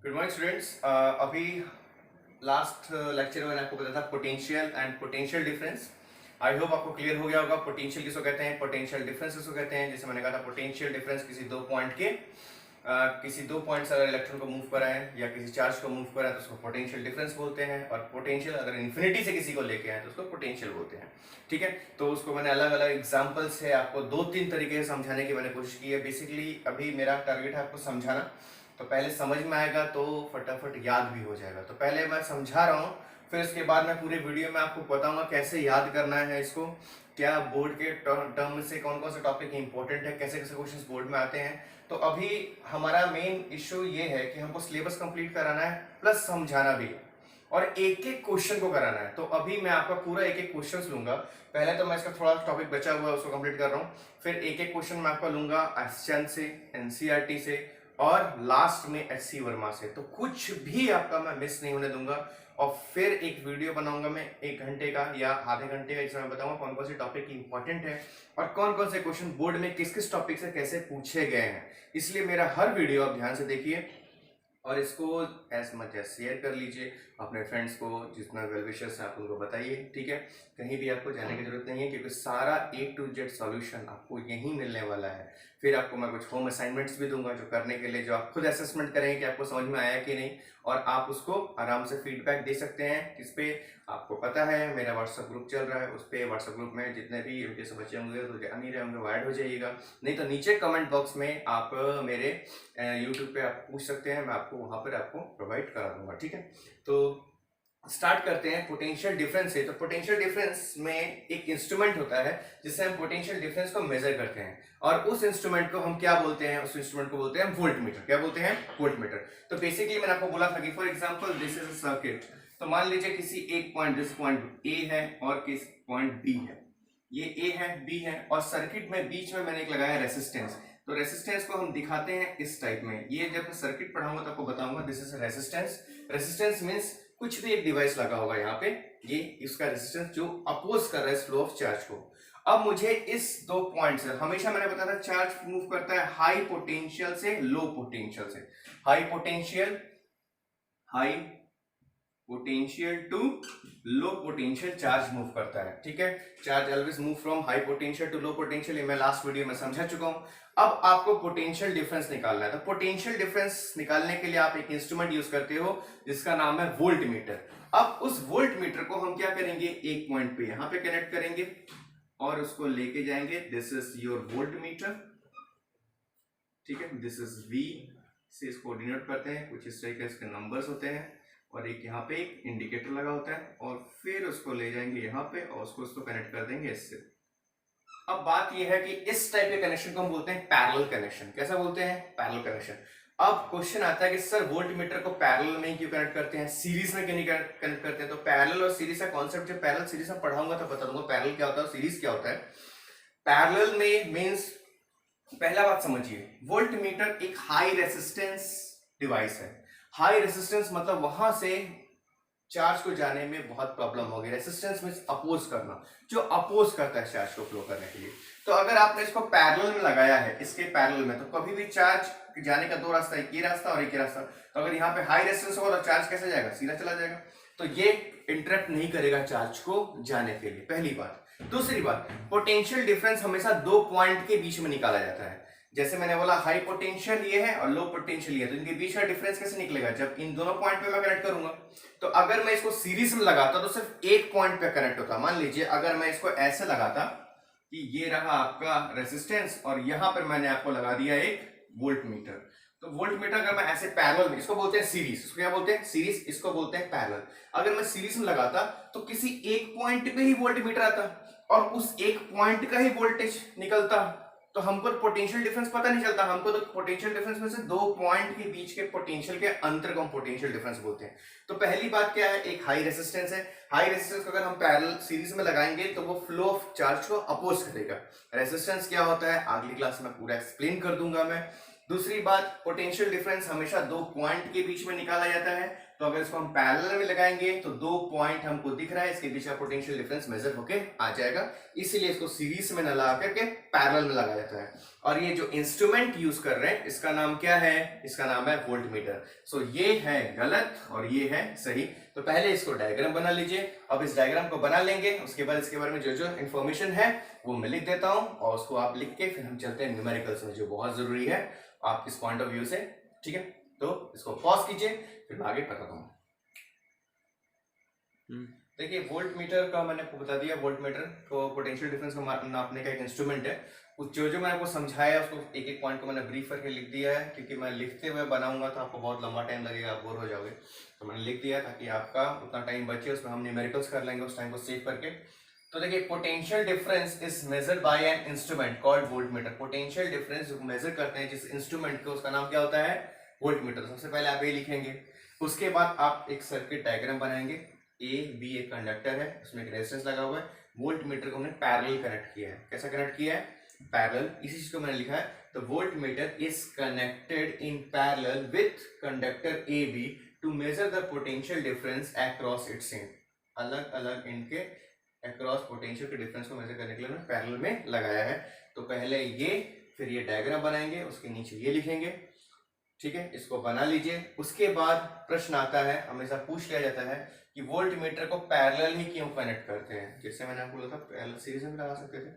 Good morning students. अभी last lecture में मैंने आपको बताया था potential and potential difference. I hope आपको क्लियर हो गया होगा पोटेंशियल किसको कहते हैं, पोटेंशियल डिफरेंस किसको कहते हैं। जैसे मैंने कहा था पोटेंशियल डिफरेंस किसी दो पॉइंट के किसी दो पॉइंट से अगर इलेक्ट्रॉन को मूव कराएं या किसी चार्ज को मूव कराएं तो उसको पोटेंशियल डिफरेंस बोलते हैं। और पोटेंशियल अगर इन्फिनिटी से किसी को लेके आए तो उसको पोटेंशियल बोलते हैं। ठीक है, तो उसको मैंने अलग अलग एग्जांपल से आपको दो तीन तरीके से समझाने की मैंने कोशिश की है। बेसिकली अभी मेरा टारगेट है आपको समझाना, तो पहले समझ में आएगा तो फटाफट याद भी हो जाएगा। तो पहले मैं समझा रहा हूँ, फिर उसके बाद मैं पूरे वीडियो में आपको बताऊंगा कैसे याद करना है इसको, क्या बोर्ड के टर्म से कौन कौन से टॉपिक इंपॉर्टेंट है, कैसे कैसे क्वेश्चंस बोर्ड में आते हैं। तो अभी हमारा मेन इश्यू ये है कि हमको सिलेबस कंप्लीट कराना है प्लस समझाना भी है और एक एक क्वेश्चन को कराना है। तो अभी मैं आपका पूरा एक एक क्वेश्चन लूंगा। पहले तो मैं इसका थोड़ा टॉपिक बचा हुआ है उसको कंप्लीट कर रहा हूँ, फिर एक एक क्वेश्चन मैं आपका लूंगा एसचैन से, एनसीईआरटी से और लास्ट में एचसी वर्मा से। तो कुछ भी आपका मैं मिस नहीं होने दूंगा और फिर एक वीडियो बनाऊंगा मैं 1 घंटे का या आधे घंटे का, जिसमें मैं बताऊंगा कौन कौन से टॉपिक इंपॉर्टेंट है और कौन कौन से क्वेश्चन बोर्ड में किस किस टॉपिक से कैसे पूछे गए हैं। इसलिए मेरा हर वीडियो आप ध्यान से देखिए और इसको एज मच एज शेयर कर लीजिए अपने फ्रेंड्स को, जितना वेल विशर्स है आप उनको बताइए। ठीक है, कहीं भी आपको जाने की जरूरत नहीं है क्योंकि सारा A to Z सॉल्यूशन आपको यहीं मिलने वाला है। फिर आपको मैं कुछ होम असाइनमेंट्स भी दूंगा जो करने के लिए, जो आप खुद असेसमेंट करेंगे कि आपको समझ में आया कि नहीं, और आप उसको आराम से फीडबैक दे सकते हैं। इस पे आपको पता है मेरा व्हाट्सएप ग्रुप चल रहा है, उस पर व्हाट्सएप ग्रुप में जितने भी उनके सब बच्चे होंगे तो जान नहीं रहे होंगे वो ऐड हो जाइएगा, नहीं तो नीचे कमेंट बॉक्स में आप मेरे यूट्यूब पे आप पूछ सकते हैं, मैं आपको वहां पर आपको प्रोवाइड करा दूंगा। ठीक है, तो स्टार्ट करते हैं पोटेंशियल डिफरेंस से। तो पोटेंशियल डिफरेंस में एक इंस्ट्रूमेंट होता है जिससे हम पोटेंशियल डिफरेंस को मेजर करते हैं और उस इंस्ट्रूमेंट को हम क्या बोलते हैं, उस इंस्ट्रूमेंट को बोलते हैं वोल्टमीटर। क्या बोलते हैं? वोल्टमीटर। तो बेसिकली मैंने आपको बोला था कि for example this is a circuit. तो मान लीजिए किसी एक पॉइंट, दिस पॉइंट ए है और किस पॉइंट बी है, ये ए है बी है और सर्किट में बीच में मैंने एक लगाया रेसिस्टेंस। तो रेसिस्टेंस को हम दिखाते हैं इस टाइप में। ये जब मैं सर्किट पढ़ाऊंगा तो आपको बताऊंगा this is resistance. Resistance means कुछ भी एक डिवाइस लगा होगा यहाँ पे, ये इसका रेजिस्टेंस जो अपोज कर रहा है फ्लो ऑफ चार्ज को। अब मुझे इस दो पॉइंट से, हमेशा मैंने बताया था चार्ज मूव करता है हाई पोटेंशियल से लो पोटेंशियल से, high potential to low potential charge move करता है। ठीक है, charge always move from high potential to low potential, ये मैं लास्ट वीडियो में समझा चुका हूं। अब आपको पोटेंशियल डिफरेंस निकालना है। तो पोटेंशियल डिफरेंस निकालने के लिए आप एक इंस्ट्रूमेंट यूज करते हो जिसका नाम है वोल्ट मीटर। अब उस वोल्ट मीटर को हम क्या करेंगे, एक पॉइंट पे यहां पे कनेक्ट करेंगे और उसको लेके जाएंगे। This is your volt meter. ठीक है, दिस इज V से इसको डिनोट करते हैं, कुछ इस तरह के इसके नंबर्स होते हैं और एक यहाँ पे एक इंडिकेटर लगा होता है और फिर उसको ले जाएंगे यहाँ पे और उसको कनेक्ट कर देंगे इससे। अब बात यह है कि इस टाइप के कनेक्शन को हम बोलते हैं पैरेलल कनेक्शन। कैसा बोलते हैं? Parallel connection. अब क्वेश्चन आता है कि सर वोल्ट मीटर को पैरेलल में क्यों कनेक्ट करते हैं, सीरीज में क्यों नहीं कनेक्ट करते हैं? तो पैरेलल और सीरीज का कॉन्सेप्ट जब पैरेलल सीरीज में पढ़ाऊंगा तो बता दूंगा पैरेलल क्या होता है, सीरीज क्या होता है। पैरेलल में मींस, पहला बात समझिए, वोल्ट मीटर एक हाई रेसिस्टेंस डिवाइस है। हाई रेसिस्टेंस मतलब वहां से चार्ज को जाने में बहुत प्रॉब्लम होगी। रेसिस्टेंस मींस अपोज करना, जो अपोज करता है चार्ज को फ्लो करने के लिए। तो अगर आपने इसको पैरेलल में लगाया है, इसके पैरेलल में, तो कभी भी चार्ज जाने का दो रास्ता, एक ये रास्ता और एक ये रास्ता। तो अगर यहाँ पे हाई रेसिस्टेंस होगा तो चार्ज कैसे जाएगा? सीधा चला जाएगा। तो ये इंटरप्ट नहीं करेगा चार्ज को जाने के लिए, पहली बात। दूसरी बात, पोटेंशियल डिफरेंस हमेशा दो पॉइंट के बीच में निकाला जाता है। जैसे मैंने बोला हाई पोटेंशियल ये है और लो पोटेंशियल ये है, तो इनके बीच का डिफरेंस कैसे निकलेगा? जब इन दोनों पॉइंट पे मैं कनेक्ट करूंगा। तो अगर मैं इसको सीरीज में लगाता तो सिर्फ एक पॉइंट पे कनेक्ट होता। मान लीजिए अगर मैं इसको ऐसे लगाता कि ये रहा आपका रेसिस्टेंस और यहां पर मैंने आपको लगा दिया एक वोल्ट मीटर। तो वोल्ट मीटर अगर मैं ऐसे पैरेलल में, इसको बोलते हैं सीरीज, इसको क्या बोलते हैं? सीरीज, इसको बोलते हैं पैरेलल। अगर मैं सीरीज में लगाता तो किसी एक पॉइंट पे ही वोल्ट मीटर आता और उस एक पॉइंट का ही वोल्टेज निकलता, तो हमको पोटेंशियल डिफरेंस पता नहीं चलता। हमको तो पोटेंशियल डिफरेंस में से दो पॉइंट के बीच के पोटेंशियल के अंतर को हम पोटेंशियल डिफरेंस बोलते हैं। तो पहली बात क्या है, एक हाई रेसिस्टेंस है। हाई रेसिस्टेंस को अगर हम पैरेलल सीरीज में लगाएंगे तो वो फ्लो ऑफ चार्ज को अपोज करेगा। रेसिस्टेंस क्या होता है अगली क्लास में पूरा एक्सप्लेन कर दूंगा मैं। दूसरी बात, पोटेंशियल डिफरेंस हमेशा दो पॉइंट के बीच में निकाला जाता है। तो अगर इसको हम पैरेलल में लगाएंगे तो 2 पॉइंट हमको दिख रहा है, इसके बीच का पोटेंशियल डिफरेंस मेजर होके आ जाएगा, इसीलिए इसको सीरीज में न लगा करके पैरेलल में लगाया जाता है। और ये जो इंस्ट्रूमेंट यूज कर रहे हैं इसका नाम क्या है, इसका नाम है वोल्टमीटर। सो ये है गलत और ये है सही। तो पहले इसको डायग्राम बना लीजिए। अब इस डायग्राम को बना लेंगे, उसके बाद इसके बारे में जो जो इन्फॉर्मेशन है वो मैं लिख देता हूं और उसको आप लिख के फिर हम चलते हैं न्यूमेरिकल्स में, जो बहुत जरूरी है आप इस पॉइंट ऑफ व्यू से। ठीक है, तो इसको पॉज कीजिए, फिर मैं आगे बताता हूँ। देखिए वोल्ट मीटर का मैंने आपको बता दिया, वोल्ट मीटर को पोटेंशियल डिफरेंस को नापने का एक इंस्ट्रूमेंट है। जो जो मैंने आपको समझाया उसको एक एक पॉइंट को मैंने ब्रीफ करके लिख दिया है, क्योंकि मैं लिखते हुए बनाऊंगा तो आपको बहुत लंबा टाइम लगेगा, आप बोर हो जाओगे। तो मैंने लिख दिया ताकि आपका उतना टाइम बचे, उसमें हम न्यूमेरिकल्स कर लेंगे उस टाइम को सेव करके। तो देखिए potential difference is measured by an instrument called volt meter. Potential difference जो मेजर करते हैं जिस इंस्ट्रूमेंट को, उसका नाम क्या होता है, वोल्ट मीटर। सबसे पहले आप ये लिखेंगे, उसके बाद आप एक सर्किट डायग्राम बनाएंगे। ए बी एक कंडक्टर है, उसमें एक रेजिस्टेंस लगा हुआ है, वोल्ट मीटर को हमने पैरेलल कनेक्ट किया है। कैसा कनेक्ट किया है, पैरेलल। इसी चीज को मैंने लिखा है, the volt meter is connected in parallel with conductor A B to measure the potential difference across its end. अलग अलग इनके अक्रॉस पोटेंशियल के डिफरेंस को मेजर करने के लिए मैंने पैरेलल में लगाया है। तो पहले ये, फिर ये डायग्राम बनाएंगे, उसके नीचे ये लिखेंगे। ठीक है, इसको बना लीजिए। उसके बाद प्रश्न आता है, हमेशा पूछ लिया जाता है कि वोल्ट मीटर को पैरेलल ही क्यों कनेक्ट करते हैं। जैसे मैंने आपको बोला था पैरेलल सीरीज में लगा सकते थे।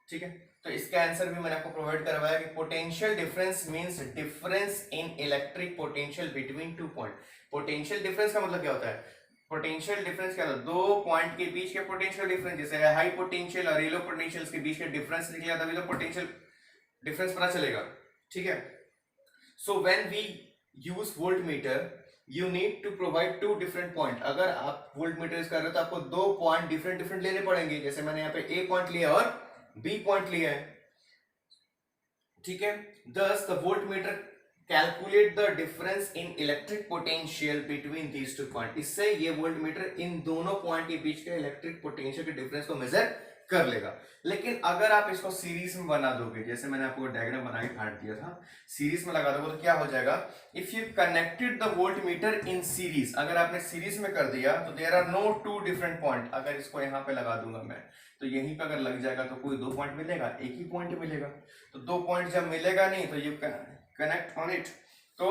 ठीक है, तो इसका आंसर भी मैंने आपको प्रोवाइड करवाया कि potential difference means difference in electric potential between two point. Potential difference का मतलब क्या होता है, पोटेंशियल डिफरेंस क्या होता है, दो पॉइंट के बीच के पोटेंशियल डिफरेंस। जैसे हाई पोटेंशियल और लो पोटेंशियल के बीच के डिफरेंस निकला तभी तो पोटेंशियल डिफरेंस पता चलेगा। ठीक है, so when we use voltmeter you need to provide two different point। अगर आप वोल्टमीटर यूज कर रहे हो तो आपको दो पॉइंट डिफरेंट लेने पड़ेंगे। जैसे मैंने यहाँ पे ए पॉइंट लिया और बी पॉइंट लिया है। ठीक है, thus the voltmeter calculate the difference in electric potential between these two point। इससे ये वोल्टमीटर इन दोनों पॉइंट के बीच के इलेक्ट्रिक पोटेंशियल के डिफरेंस को मेजर कर लेगा। लेकिन अगर आप इसको सीरीज में बना दोगे, जैसे मैंने आपको डायग्राम बना के काट दिया था, सीरीज में लगा दोगे तो क्या हो जाएगा, if you connected the voltmeter in series, अगर आपने सीरीज में कर दिया तो there are no two different point. अगर इसको यहाँ पे लगा दूंगा मैं तो यहीं पे अगर लग जाएगा तो कोई दो पॉइंट मिलेगा, एक ही पॉइंट मिलेगा। तो दो पॉइंट जब मिलेगा नहीं तो यू कनेक्ट ऑन इट, तो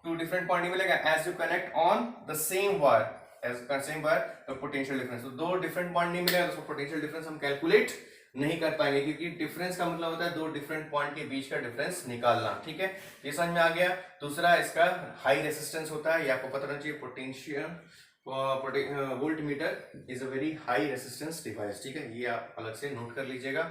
टू डिफरेंट पॉइंट मिलेगा। As you connect on the same wire same wire तो पोटेंशियल डिफरेंस, तो दो डिफरेंट पॉइंट नहीं मिलेगा तो पोटेंशियल डिफरेंस हम कैलकुलेट नहीं कर पाएंगे, क्योंकि डिफरेंस का मतलब होता है दो डिफरेंट पॉइंट के बीच का डिफरेंस निकालना। ठीक है, ये समझ में आ गया। दूसरा इसका हाई रेसिस्टेंस होता है, ये आपको पता रहना चाहिए। Potential voltmeter is a very high resistance device. ठीक है, ये आप अलग से नोट कर लीजिएगा,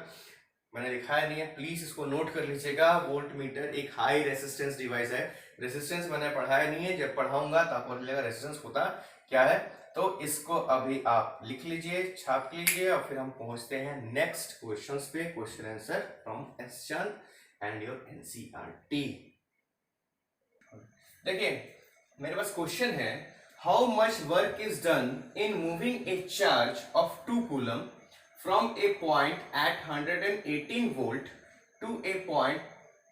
मैंने लिखाया नहीं है, प्लीज इसको नोट कर लीजिएगा। वोल्टमीटर एक हाई रेसिस्टेंस डिवाइस है। रेसिस्टेंस मैंने पढ़ाया नहीं है, जब पढ़ाऊंगा तो आपको मिलेगा रेसिस्टेंस होता क्या है। तो इसको अभी आप लिख लीजिए, छाप लीजिए और फिर हम पहुंचते हैं नेक्स्ट क्वेश्चंस पे। Question answer from S Chand and your NCERT. देखिए मेरे पास क्वेश्चन है, how much work is done in moving a charge of 2 coulomb from a point at 118 volt to a point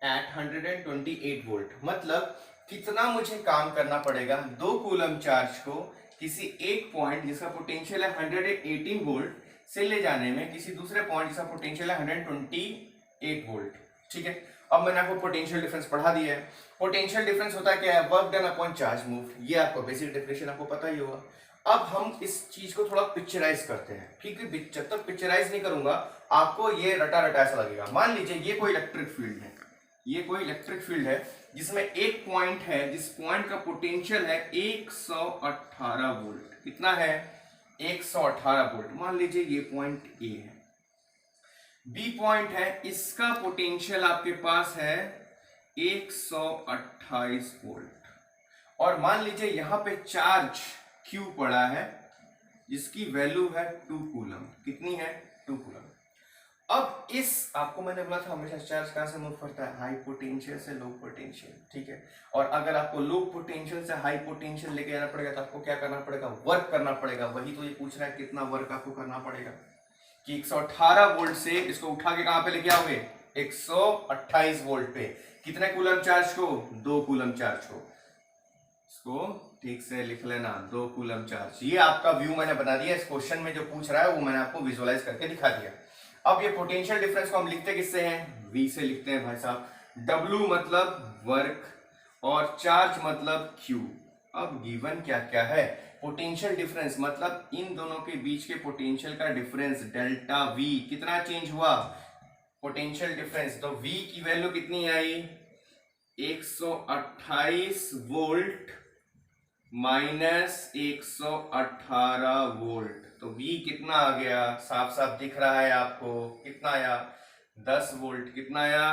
at 128 volt. मतलब कितना मुझे काम करना पड़ेगा 2 कूलम चार्ज को किसी एक पॉइंट जिसका पोटेंशियल है 118 वोल्ट से ले जाने में किसी दूसरे पॉइंट जिसका पोटेंशियल है 128 वोल्ट। ठीक है, अब मैंने आपको पोटेंशियल डिफरेंस पढ़ा दिया है। पोटेंशियल डिफरेंस होता है क्या है, work done upon charge moved. ये आपको बेसिक डेफिनेशन आपको पता ही होगा। अब हम इस चीज को थोड़ा पिक्चराइज करते हैं। ठीक है, जब तक पिक्चराइज नहीं करूंगा आपको ये रटा रटा ऐसा लगेगा। मान लीजिए ये कोई इलेक्ट्रिक फील्ड है, ये कोई इलेक्ट्रिक फील्ड है जिसमें एक पॉइंट है जिस पॉइंट का पोटेंशियल है 118 वोल्ट। कितना है, 118 वोल्ट। मान लीजिए ये पॉइंट ए है, बी पॉइंट है, इसका पोटेंशियल आपके पास है 128 वोल्ट। और मान लीजिए यहां पे चार्ज क्यू पड़ा है जिसकी वैल्यू है 2 कूलम। कितनी है, 2 कूलम। अब इस आपको मैंने बोला था हमेशा चार्ज कहां से मूव करता है, हाई पोटेंशियल से लो पोटेंशियल। ठीक है, और अगर आपको लो पोटेंशियल से हाई पोटेंशियल लेके जाना पड़ेगा तो आपको क्या करना पड़ेगा, वर्क करना पड़ेगा। वही तो ये पूछ रहा है कितना वर्क आपको करना पड़ेगा, कि 118 वोल्ट से इसको उठा के कहां पे लेके आओगे, 128 वोल्ट पे। कितने कूलम चार्ज को, 2 कूलम चार्ज को। इसको ठीक से लिख लेना, 2 कूलम चार्ज। ये आपका व्यू मैंने बना दिया, इस क्वेश्चन में जो पूछ रहा है वो मैंने आपको विजुअलाइज करके दिखा दिया। अब ये पोटेंशियल डिफरेंस को हम लिखते किससे हैं? V से लिखते हैं भाई साहब। W मतलब वर्क और चार्ज मतलब Q। अब गिवन क्या क्या है? पोटेंशियल डिफरेंस मतलब इन दोनों के बीच के पोटेंशियल का डिफरेंस डेल्टा V कितना चेंज हुआ? पोटेंशियल डिफरेंस, तो V की वैल्यू कितनी आई? 128 वोल्ट माइनस 118 वोल्ट, तो V कितना आ गया? साफ साफ दिख रहा है आपको, कितना आया? 10 वोल्ट। कितना आया?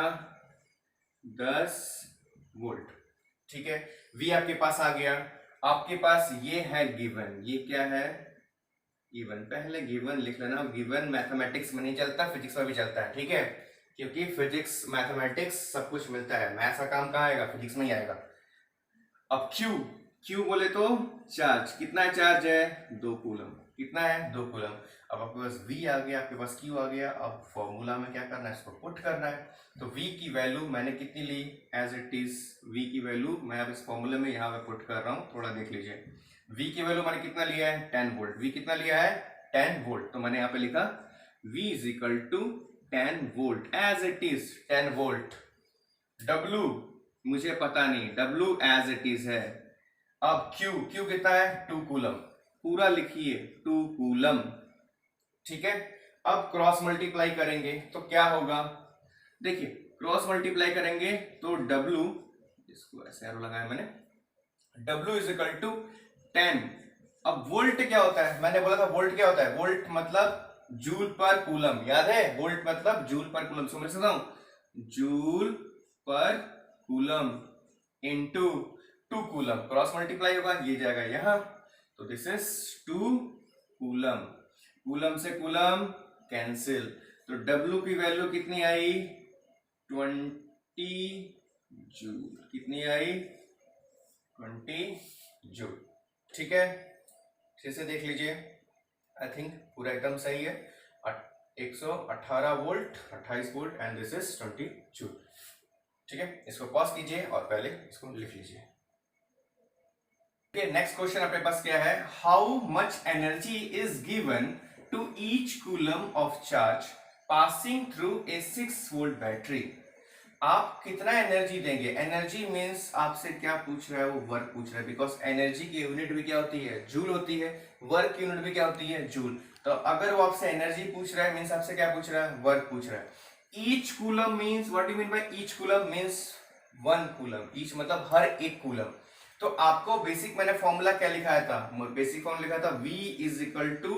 10 वोल्ट। ठीक है, V आपके पास आ गया। आपके पास ये है गिवन, ये क्या है? गिवन। पहले गिवन लिख लेना, गिवन मैथमेटिक्स में नहीं चलता, फिजिक्स में भी चलता है, ठीक है, क्योंकि फिजिक्स मैथमेटिक्स सब कुछ मिलता है, मैथ्स का काम कहाँ आएगा? फिजिक्स में ही आएगा। अब Q बोले तो चार्ज, कितना चार्ज है? 2 कूलम। कितना है? 2 कूलम। अब आपके पास V आ गया, आपके पास Q आ गया। अब फॉर्मूला में क्या करना है? इसको पुट करना है। तो V की वैल्यू मैंने कितनी ली? एज इट इज V की वैल्यू मैं अब इस फॉर्मूले में यहाँ पे पुट कर रहा हूँ, थोड़ा देख लीजिए। V की वैल्यू मैंने कितना लिया है? 10 वोल्ट। V कितना लिया है? 10 वोल्ट। तो मैंने यहाँ पे लिखा V is equal to 10 volt, as it is 10 volt. W मुझे पता नहीं, W एज इट इज है। अब Q कितना है? 2 कूलम। पूरा लिखिए, 2 कूलम। ठीक है, अब क्रॉस मल्टीप्लाई करेंगे तो क्या होगा? देखिए, क्रॉस मल्टीप्लाई करेंगे तो W, इसको ऐसे एरो लगाया मैंने, W इज इक्वल टू 10। अब वोल्ट क्या होता है? मैंने बोला था वोल्ट क्या होता है? वोल्ट मतलब जूल पर कूलम, याद है? वोल्ट मतलब जूल पर कूलम। समझ सकता हूं, जूल पर coulomb into 2 coulomb. Cross multiply होगा, ये जाएगा यहां, तो दिस इज 2 कूलम। कूलम से कूलम कैंसिल, तो W की वैल्यू कितनी आई? 20 जूल। कितनी आई? 20 जूल। ठीक है, फिर से देख लीजिए, आई थिंक पूरा एकदम सही है। 118 volt, 28 volt and this is 20 joule. ठीक है, इसको पॉज कीजिए और पहले इसको लिख लीजिए। नेक्स्ट क्वेश्चन अपने पास क्या है? How much energy is given to each coulomb of charge passing through a 6 volt battery. आप कितना एनर्जी देंगे? एनर्जी मींस आपसे क्या पूछ रहा है? वो वर्क पूछ रहा है, बिकॉज एनर्जी की यूनिट भी क्या होती है? जूल होती है। वर्क की यूनिट भी क्या होती है? जूल। तो अगर वो आपसे एनर्जी पूछ रहा है मींस आपसे क्या पूछ रहा है? वर्क पूछ रहा है। Each coulomb means, what you mean by each coulomb? Means 1 coulomb. Each मतलब हर एक कूलम। तो आपको बेसिक मैंने फॉर्मूला क्या लिखाया था? बेसिक फॉर्मूला लिखा था V is equal to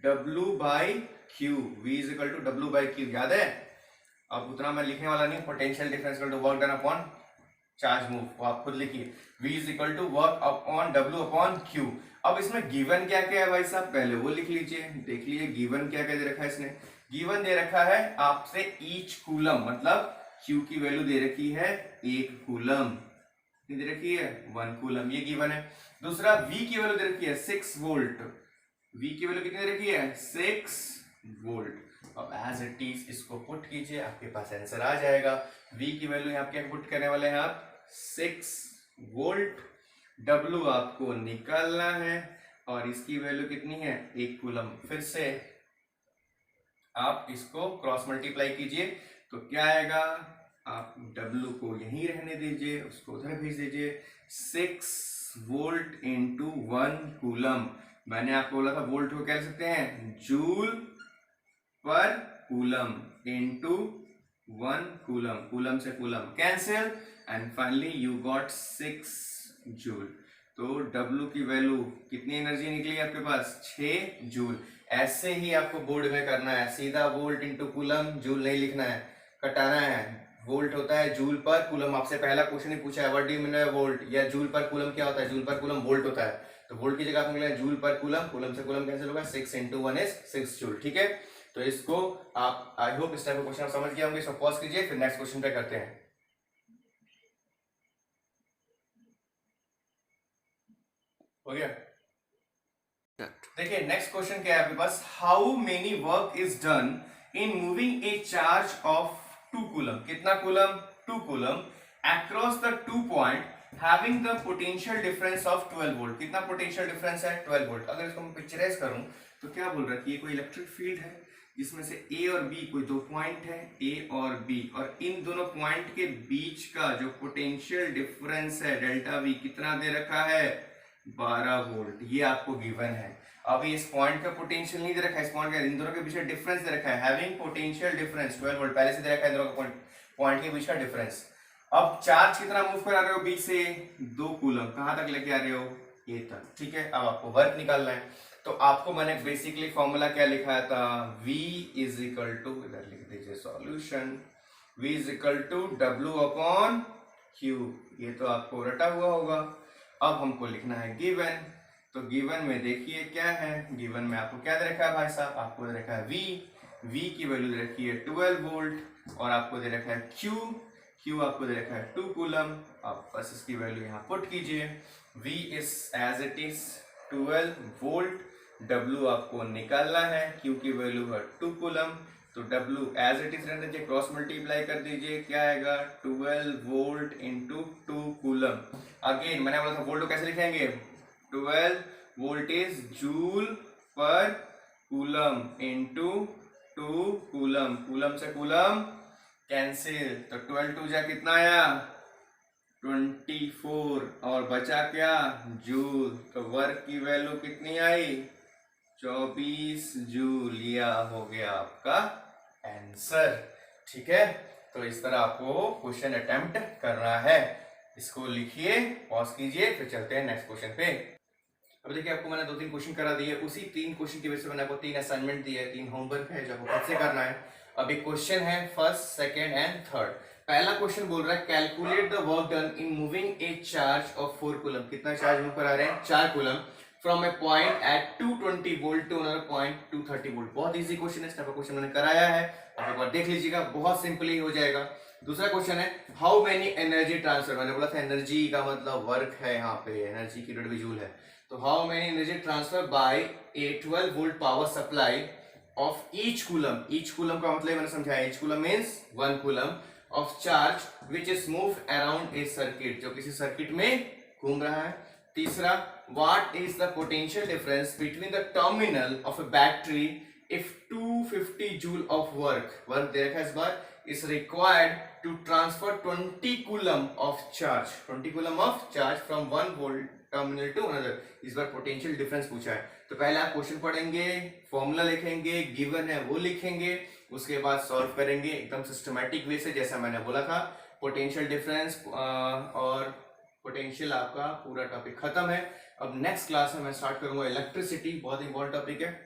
W by Q। V is equal to W by Q, याद है? अब उतना मैं लिखने वाला नहीं। Potential difference equal to work done upon charge move, वो आप खुद लिखिए। V is equal to work upon W upon Q। अब इसमें गिवन क्या क्या है भाई साहब? पहले वो लिख लीजिए, देख लीजिए गिवन क्या क्या दे रखा है इसने। गिवन दे रखा है आपसे ईच कूलम, मतलब Q की वैल्यू दे रखी है 1 कूलम, दे रखी है 1 कूलम, ये गिवन है। दूसरा V की वैल्यू दे रखी है 6 वोल्ट। V की वैल्यू कितनी दे रखी है? 6 वोल्ट। अब एज इट इज इसको पुट कीजिए, आपके पास आंसर आ जाएगा। V की वैल्यू यहाँ क्या पुट करने वाले हैं आप? 6 वोल्ट। W आपको निकालना है और इसकी वैल्यू कितनी है? 1 कूलम। फिर से आप इसको क्रॉस मल्टीप्लाई कीजिए तो क्या आएगा? आप W को यहीं रहने दीजिए, उसको उधर भेज दीजिए। 6 वोल्ट इंटू 1 कूलम। मैंने आपको बोला था वोल्ट को क्या लिख सकते हैं? जूल पर कूलम इंटू 1 कूलम। कूलम से coulomb cancel and finally you got 6 joule. तो W की वैल्यू कितनी एनर्जी निकली आपके पास? 6 जूल। ऐसे ही आपको बोर्ड में करना है, सीधा वोल्ट इंटू कूलम, जूल नहीं लिखना है, कटाना है। वोल्ट होता है जूल पर कूलम। आपसे पहला क्वेश्चन ही पूछा है what do you mean by volt, या जूल पर कूलम क्या होता है? जूल पर कूलम वोल्ट होता है, तो वोल्ट की जगह आपको मिला जूल पर कूलम। कूलम से कूलम कैंसिल होगा, 6 इंटू 1 इज 6 जूल। ठीक है, तो इसको आप, आई होप इस टाइप का क्वेश्चन आप समझ गए होंगे। इसको पॉज कीजिए, फिर नेक्स्ट क्वेश्चन पे करते हैं। हो गया? देखिए नेक्स्ट क्वेश्चन क्या है आपके पास? How many work is done in moving a charge of 2 coulomb. कितना coulomb? 2 coulomb across the 2 point having the potential difference of 12 volt. कितना पोटेंशियल डिफरेंस है? 12 वोल्ट। अगर इसको मैं पिक्चराइज करूं तो क्या बोल रहा है कि ये कोई इलेक्ट्रिक फील्ड है जिसमें से ए और बी कोई दो पॉइंट है, ए और बी, और इन दोनों पॉइंट के बीच का जो पोटेंशियल डिफरेंस है डेल्टा वी कितना दे रखा है? 12 वोल्ट। ये आपको गिवन है। अभी इस पॉइंट का पोटेंशियल नहीं दे रखा है, इस पॉइंट का इन दोनों के बीच का डिफरेंस दे रखा है। हैविंग पोटेंशियल डिफरेंस 12 वोल्ट पहले से दे रखा है, इन दोनों का पॉइंट के बीच का डिफरेंस। अब चार्ज कितना मूव करा रहे हो बीच से? 2 कूलम। कहां तक लेके आ रहे हो? ए तक। ठीक है, अब आपको वर्क निकालना है। तो आपको मैंने बेसिकली फॉर्मूला क्या लिखा था? V इज इक्वल टू, इधर लिख दीजिए solution, V is equal to W upon Q। ये तो आपको रटा हुआ होगा। अब हमको लिखना है गिवन। तो गिवन में देखिए क्या है, गिवन में आपको क्या दे रखा है भाई साहब? आपको दे रखा है V की वैल्यू दे रखी है 12 वोल्ट, और आपको दे रखा है Q आपको दे रखा है 2 कूलम। आप बस इसकी वैल्यू यहाँ पुट कीजिए। V is as it is 12 volt, W आपको निकालना है, Q की वैल्यू है 2 कूलम। तो W एज इट इज रहने दीजिए, क्रॉस मल्टीप्लाई कर दीजिए, क्या आएगा? 12 वोल्ट इंटू 2 कूलम। अगेन मैंने बोला था वोल्ट को कैसे लिखेंगे? 12 वोल्ट इज जूल पर कूलम इंटू 2 कूलम। कूलम से कूलम कैंसिल, तो 12 टू जा कितना आया? 24, और बचा क्या? जूल। तो वर्क की वैल्यू कितनी आई? 24 जूल। यह हो गया आपका आंसर। ठीक है, तो इस तरह आपको क्वेश्चन अटेम्प्ट करना है। इसको लिखिए, पॉज कीजिए, फिर चलते हैं नेक्स्ट क्वेश्चन पे। अब देखिए आपको मैंने 2-3 क्वेश्चन करा दिए, उसी 3 क्वेश्चन की वजह से मैंने आपको 3 असाइनमेंट दिए, 3 होमवर्क है जो आपको खुद से करना है। अब एक क्वेश्चन है फर्स्ट, सेकंड एंड थर्ड। पहला क्वेश्चन बोल रहा है calculate the work done in moving a charge of 4 coulomb. कितना चार्ज मूव करा रहे हैं? 4 coulomb from a point at 220 volt to another point 230 volt. बहुत इजी क्वेश्चन है, इस टाइप का क्वेश्चन मैंने कराया है, आप एक बार देख लीजिएगा, बहुत सिंपली हो जाएगा। दूसरा क्वेश्चन है हाउ मेनी एनर्जी ट्रांसफर। मैंने बोला था एनर्जी का मतलब वर्क है, यहाँ पे एनर्जी की यूनिट भी जूल है। तो how many energy transfer by a 12 volt power supply of each coulomb. Each coulomb का मतलब मैंने समझाया, each coulomb means 1 coulomb of charge which is move around a circuit, जो किसी सर्किट में घूम रहा है। तीसरा, what is the potential difference between the terminal of a battery if 250 joule of work दे रखा है इस बार, is required to transfer 20 coulomb of charge, 20 coulomb of charge from 1 volt terminal to another। इस बार पोटेंशियल डिफरेंस पूछा है। तो पहले आप क्वेश्चन पढ़ेंगे, फॉर्मूला लिखेंगे, गिवन है वो लिखेंगे, उसके बाद सॉल्व करेंगे एकदम सिस्टमैटिक वे से, जैसा मैंने बोला था। पोटेंशियल डिफरेंस और पोटेंशियल आपका पूरा टॉपिक खत्म है। अब नेक्स्ट क्लास में मैं स्टार्ट करूंगा इलेक्ट्रिसिटी, बहुत इंपॉर्टेंट टॉपिक है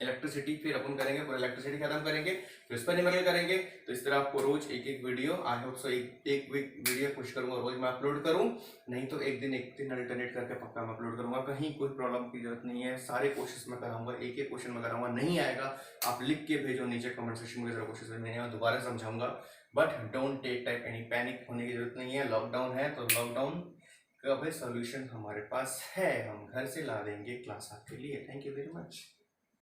इलेक्ट्रिसिटी। फिर अपन करेंगे पूरा इलेक्ट्रिसिटी खत्म करेंगे, फिर उस पर न्यूमेरिकल करेंगे। तो इस तरह आपको रोज एक वीडियो, आई होप सो एक वीडियो कोशिश करूंगा रोज मैं अपलोड करूं, नहीं तो एक दिन अल्टरनेट करके पक्का मैं अपलोड करूंगा। कहीं कोई प्रॉब्लम की जरूरत नहीं है, सारे कोशिश मैं कराऊंगा, एक क्वेश्चन में कराऊंगा। नहीं आएगा आप लिख के भेजो नीचे कमेंट सेक्शन में, कोशिश मैं दोबारा समझाऊंगा। But don't take type any, panic होने की जरूरत नहीं है। लॉकडाउन है तो लॉकडाउन का भी सोल्यूशन हमारे पास है, हम घर से ला देंगे क्लास आपके लिए। Thank you very much.